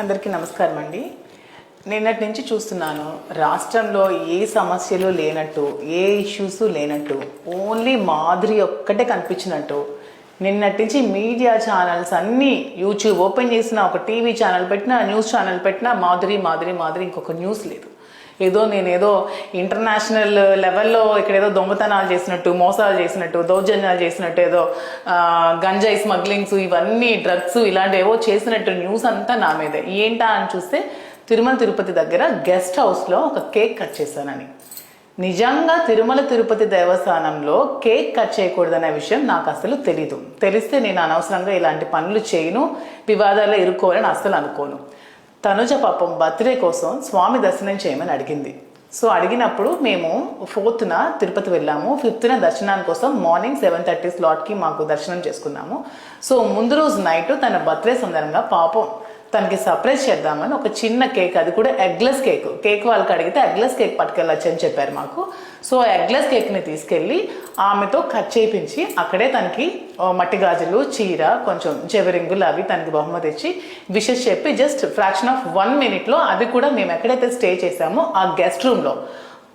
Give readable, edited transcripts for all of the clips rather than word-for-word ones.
అందరికీ నమస్కారం అండి. నిన్నటి నుంచి చూస్తున్నాను రాష్ట్రంలో ఏ సమస్యలు లేనట్టు, ఏ ఇష్యూస్ లేనట్టు, ఓన్లీ మాధురి ఒక్కటే కనిపించినట్టు. నిన్నటి నుంచి మీడియా ఛానల్స్ అన్నీ, యూట్యూబ్ ఓపెన్ చేసిన, ఒక టీవీ ఛానల్ పెట్టినా, న్యూస్ ఛానల్ పెట్టినా మాధురి మాధురి మాధురి, ఇంకొక న్యూస్ లేదు. నేనేదో ఇంటర్నేషనల్ లెవెల్లో ఇక్కడ ఏదో దొంగతనాలు చేసినట్టు, మోసాలు చేసినట్టు, దౌర్జన్యాలు చేసినట్టు, ఏదో గంజాయి స్మగ్లింగ్స్, ఇవన్నీ డ్రగ్స్ ఇలాంటి ఏవో చేసినట్టు న్యూస్ అంతా నా మీదే. ఏంటా అని చూస్తే తిరుమల తిరుపతి దగ్గర గెస్ట్ హౌస్లో ఒక కేక్ కట్ చేశానని. నిజంగా తిరుమల తిరుపతి దేవస్థానంలో కేక్ కట్ చేయకూడదనే విషయం నాకు అసలు తెలీదు. తెలిస్తే నేను అనవసరంగా ఇలాంటి పనులు చేయను, వివాదాల్లో ఇరుక్కోవాలని అసలు అనుకోను. తనుజ పాపం బర్త్డే కోసం స్వామి దర్శనం చేయమని అడిగింది. సో అడిగినప్పుడు మేము 4th తిరుపతి వెళ్ళాము, 5th దర్శనాని కోసం మార్నింగ్ 7:30 స్లాట్కి మాకు దర్శనం చేసుకున్నాము. సో ముందు రోజు నైట్ తన బర్త్డే సందర్భంగా పాపం తనకి సర్ప్రైజ్ చేద్దామని ఒక చిన్న కేక్, అది కూడా ఎగ్లెస్ కేక్ వాళ్ళకి అడిగితే ఎగ్లెస్ కేక్ పట్టుకెళ్ళచ్చు అని చెప్పారు మాకు. సో ఎగ్లెస్ కేక్ని తీసుకెళ్ళి ఆమెతో కట్ చేయించి అక్కడే తనకి మట్టి గాజులు, చీర, కొంచెం జెవరింగులు అవి తనకి బహుమతి ఇచ్చి విషెస్ చెప్పి జస్ట్ ఫ్రాక్షన్ ఆఫ్ 1 minute అది కూడా మేము ఎక్కడైతే స్టే చేసామో ఆ గెస్ట్ రూమ్లో.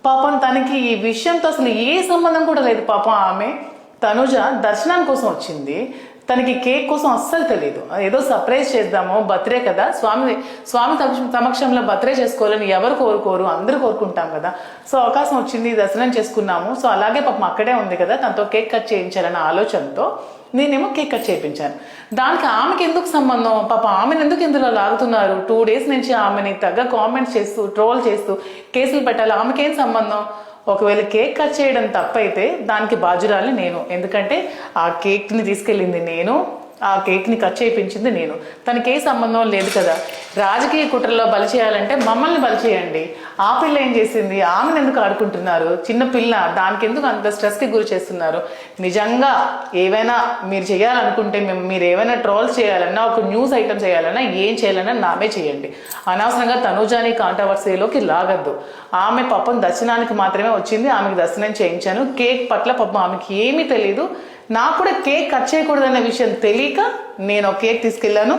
పాపం తనకి ఈ విషయంతో అసలు ఏ సంబంధం కూడా లేదు. పాపం ఆమె తనుజ దర్శనం కోసం వచ్చింది, తనకి కేక్ కోసం అస్సలు తెలియదు. ఏదో సర్ప్రైజ్ చేద్దాము, బర్త్డే కదా, స్వామి సమక్షంలో బర్త్డే చేసుకోవాలని ఎవరు కోరుకోరు, అందరూ కోరుకుంటాం కదా. సో అవకాశం వచ్చింది, దర్శనం చేసుకున్నాము. సో అలాగే పాపం అక్కడే ఉంది కదా, తనతో కేక్ కట్ చేయించాలన్న ఆలోచనతో నేనేమో కేక్ కట్ చేయించాను. దానికి ఆమెకి ఎందుకు సంబంధం? పాప ఆమెను ఎందుకు ఇందులో లాగుతున్నారు? 2 days నుంచి ఆమెని తగ్గ కామెంట్స్ చేస్తూ, ట్రోల్ చేస్తూ కేసులు పెట్టాలి. ఆమెకేం సంబంధం? ఒకవేళ కేక్ కట్ చేయడం తప్పైతే దానికి బాధ్యురాలి నేను. ఎందుకంటే ఆ కేక్ని తీసుకెళ్ళింది నేను, ఆ కేక్ని కట్ చేయించింది నేను. తనకి ఏ సంబంధం లేదు కదా. రాజకీయ కుట్రలో బలి చేయాలంటే మమ్మల్ని బలి చేయండి. ఆ పిల్ల ఏం చేసింది? ఆమెను ఎందుకు ఆడుకుంటున్నారు? చిన్న పిల్ల, దానికి ఎందుకు అంత స్ట్రెస్కి గురి చేస్తున్నారు? నిజంగా ఏవైనా మీరు చేయాలనుకుంటే, మీరు ఏమైనా ట్రోల్స్ చేయాలన్నా, ఒక న్యూస్ ఐటమ్ చేయాలన్నా, ఏం చేయాలన్నా నామే చేయండి. అనవసరంగా తనుజాని కాంట్రవర్సీలోకి లాగద్దు. ఆమె పాపం దర్శనానికి మాత్రమే వచ్చింది, ఆమెకు దర్శనం చేయించాను. కేక్ పట్ల పాపం ఆమెకి ఏమీ తెలియదు. నాకు కూడా కేక్ కట్ చేయకూడదనే విషయం తెలియక నేను ఒక కేక్ తీసుకెళ్ళాను.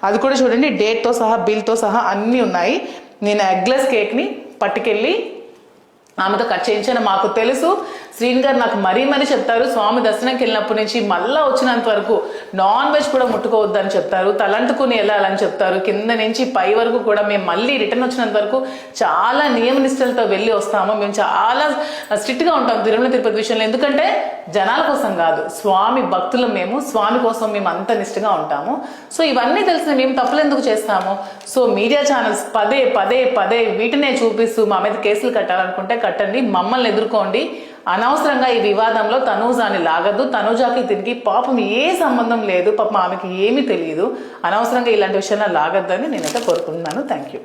అది కూడా చూడండి, డేట్తో సహా, బిల్తో సహా అన్నీ ఉన్నాయి. నేను ఎగ్లెస్ కేక్ని పట్టుకెళ్ళి ఆమెతో కట్ చేయించాను. మాకు తెలుసు, శ్రీన్ గారు నాకు మరీ చెప్తారు, స్వామి దర్శనంకి వెళ్ళినప్పటి నుంచి మళ్ళీ వచ్చినంత వరకు నాన్ వెజ్ కూడా ముట్టుకోవద్దని చెప్తారు, తలంటుకుని వెళ్ళాలని చెప్తారు. కింద నుంచి పై వరకు కూడా మేము మళ్ళీ రిటర్న్ వచ్చినంత వరకు చాలా నియమ నిష్టలతో వెళ్ళి వస్తాము. మేము చాలా స్ట్రిక్ట్గా ఉంటాం తిరుమల తిరుపతి విషయంలో. ఎందుకంటే జనాల కోసం కాదు, స్వామి భక్తులు మేము, స్వామి కోసం మేము అంత నిష్ఠగా ఉంటాము. సో ఇవన్నీ తెలిసిన మేము తప్పులు ఎందుకు చేస్తాము? సో మీడియా ఛానల్స్ పదే పదే పదే వీటినే చూపిస్తూ మా మీద కేసులు కట్టాలనుకుంటే కట్టండి, మమ్మల్ని ఎదుర్కోండి. అనవసరంగా ఈ వివాదంలో తనూజాని లాగద్దు. తనూజాకి దీనికి పాపం ఏ సంబంధం లేదు, పాపం ఆమెకి ఏమీ తెలియదు. అనవసరంగా ఇలాంటి విషయాల్లో లాగద్దని నేనైతే కోరుకుంటున్నాను. Thank you.